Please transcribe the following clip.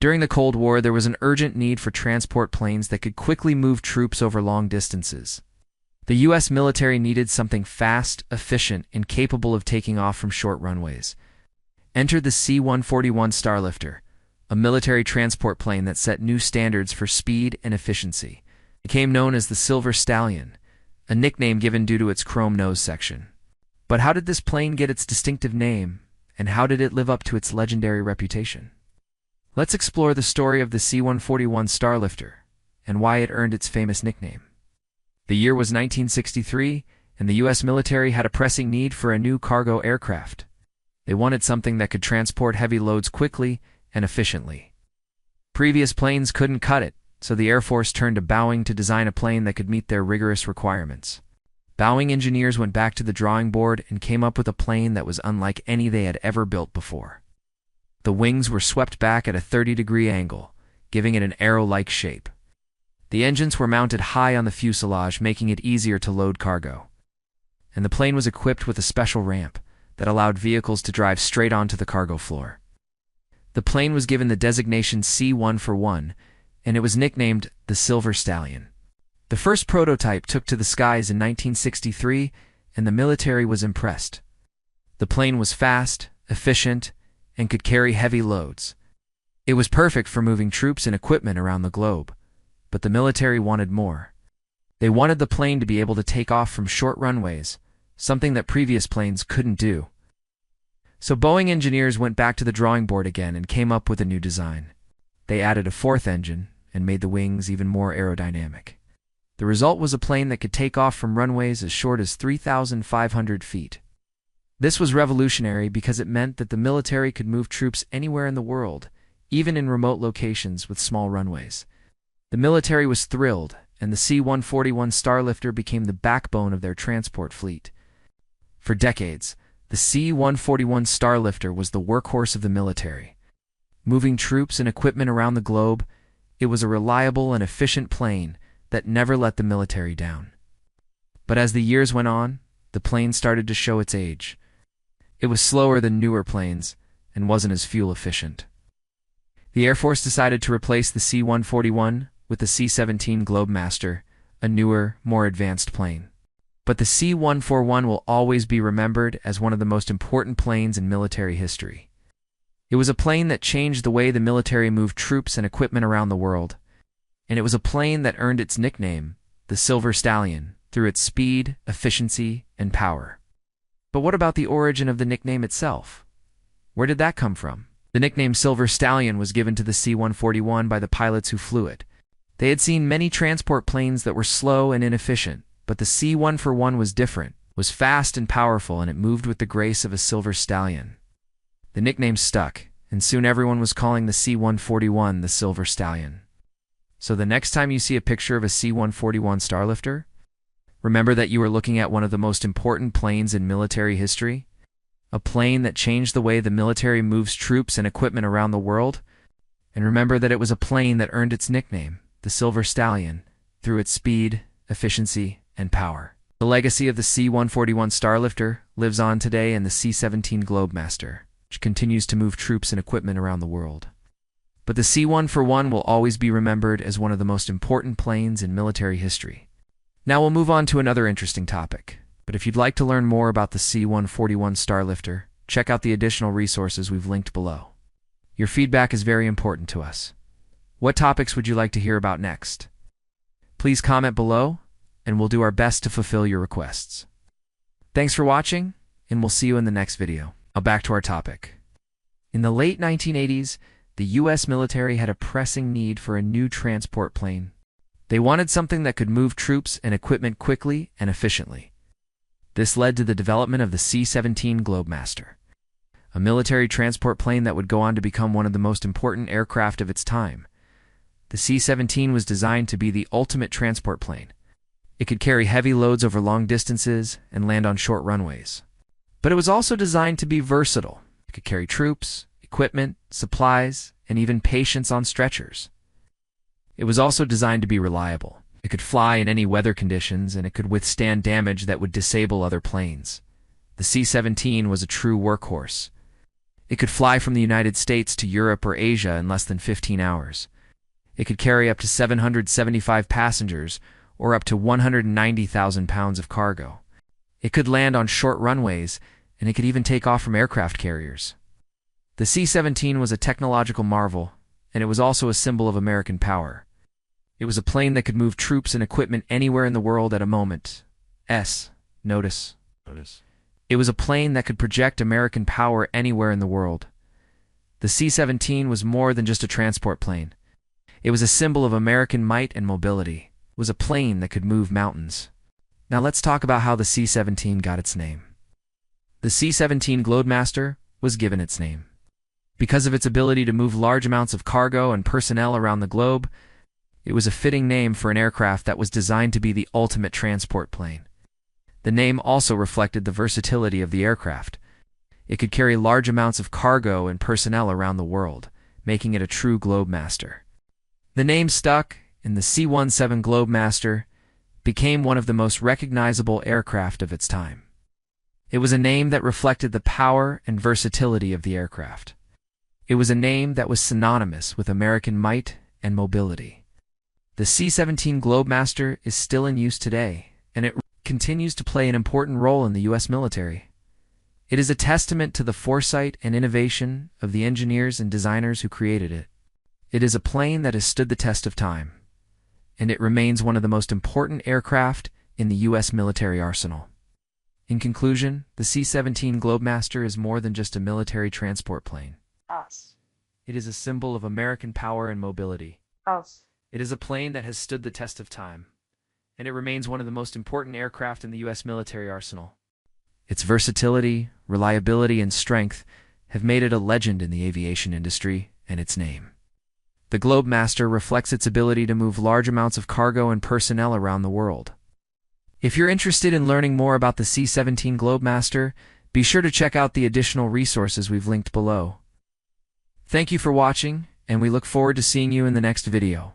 During the Cold War, there was an urgent need for transport planes that could quickly move troops over long distances. The U.S. military needed something fast, efficient, and capable of taking off from short runways. Enter the C-141 Starlifter, a military transport plane that set new standards for speed and efficiency. It became known as the Silver Stallion, a nickname given due to its chrome nose section. But how did this plane get its distinctive name, and how did it live up to its legendary reputation? Let's explore the story of the C-141 Starlifter and why it earned its famous nickname. The year was 1963, and the U.S. military had a pressing need for a new cargo aircraft. They wanted something that could transport heavy loads quickly and efficiently. Previous planes couldn't cut it, so the Air Force turned to Boeing to design a plane that could meet their rigorous requirements. Boeing engineers went back to the drawing board and came up with a plane that was unlike any they had ever built before. The wings were swept back at a 30-degree angle, giving it an arrow-like shape. The engines were mounted high on the fuselage, making it easier to load cargo. And the plane was equipped with a special ramp that allowed vehicles to drive straight onto the cargo floor. The plane was given the designation C-141, and it was nicknamed the Silver Stallion. The first prototype took to the skies in 1963, and the military was impressed. The plane was fast, efficient, and could carry heavy loads. It was perfect for moving troops and equipment around the globe, but the military wanted more. They wanted the plane to be able to take off from short runways, something that previous planes couldn't do. So Boeing engineers went back to the drawing board again and came up with a new design. They added a fourth engine and made the wings even more aerodynamic. The result was a plane that could take off from runways as short as 3,500 feet. This was revolutionary because it meant that the military could move troops anywhere in the world, even in remote locations with small runways. The military was thrilled, and the C-141 Starlifter became the backbone of their transport fleet. For decades, the C-141 Starlifter was the workhorse of the military. Moving troops and equipment around the globe, it was a reliable and efficient plane that never let the military down. But as the years went on, the plane started to show its age. It was slower than newer planes and wasn't as fuel efficient. The Air Force decided to replace the C-141 with the C-17 Globemaster, a newer, more advanced plane. But the C-141 will always be remembered as one of the most important planes in military history. It was a plane that changed the way the military moved troops and equipment around the world, and it was a plane that earned its nickname, the Silver Stallion, through its speed, efficiency, and power. But what about the origin of the nickname itself? Where did that come from? The nickname Silver Stallion was given to the C-141 by the pilots who flew it. They had seen many transport planes that were slow and inefficient, but the C-141 was different, was fast and powerful, and it moved with the grace of a silver stallion. The nickname stuck, and soon everyone was calling the C-141 the Silver Stallion. So the next time you see a picture of a C-141 Starlifter, remember that you are looking at one of the most important planes in military history, a plane that changed the way the military moves troops and equipment around the world, and remember that it was a plane that earned its nickname, the Silver Stallion, through its speed, efficiency, and power. The legacy of the C-141 Starlifter lives on today in the C-17 Globemaster, which continues to move troops and equipment around the world. But the C-141 will always be remembered as one of the most important planes in military history. Now we'll move on to another interesting topic, but if you'd like to learn more about the C-141 Starlifter, check out the additional resources we've linked below. Your feedback is very important to us. What topics would you like to hear about next? Please comment below, and we'll do our best to fulfill your requests. Thanks for watching, and we'll see you in the next video. Now back to our topic. In the late 1980s, the U.S. military had a pressing need for a new transport plane. They wanted something that could move troops and equipment quickly and efficiently. This led to the development of the C-17 Globemaster, a military transport plane that would go on to become one of the most important aircraft of its time. The C-17 was designed to be the ultimate transport plane. It could carry heavy loads over long distances and land on short runways. But it was also designed to be versatile. It could carry troops, equipment, supplies, and even patients on stretchers. It was also designed to be reliable. It could fly in any weather conditions, and it could withstand damage that would disable other planes. The C-17 was a true workhorse. It could fly from the United States to Europe or Asia in less than 15 hours. It could carry up to 775 passengers or up to 190,000 pounds of cargo. It could land on short runways, and it could even take off from aircraft carriers. The C-17 was a technological marvel, and it was also a symbol of American power. It was a plane that could move troops and equipment anywhere in the world at a moment's notice. It was a plane that could project American power anywhere in the world. The C-17 was more than just a transport plane. It was a symbol of American might and mobility. It was a plane that could move mountains. Now let's talk about how the C-17 got its name. The C-17 Globemaster was given its name because of its ability to move large amounts of cargo and personnel around the globe. It was a fitting name for an aircraft that was designed to be the ultimate transport plane. The name also reflected the versatility of the aircraft. It could carry large amounts of cargo and personnel around the world, making it a true Globemaster. The name stuck, and the C-17 Globemaster became one of the most recognizable aircraft of its time. It was a name that reflected the power and versatility of the aircraft. It was a name that was synonymous with American might and mobility. The C-17 Globemaster is still in use today, and it continues to play an important role in the U.S. military. It is a testament to the foresight and innovation of the engineers and designers who created it. It is a plane that has stood the test of time, and it remains one of the most important aircraft in the U.S. military arsenal. In conclusion, the C-17 Globemaster is more than just a military transport plane. It is a symbol of American power and mobility. It is a plane that has stood the test of time, and it remains one of the most important aircraft in the U.S. military arsenal. Its versatility, reliability, and strength have made it a legend in the aviation industry, and its name. The Globemaster reflects its ability to move large amounts of cargo and personnel around the world. If you're interested in learning more about the C-17 Globemaster, be sure to check out the additional resources we've linked below. Thank you for watching, and we look forward to seeing you in the next video.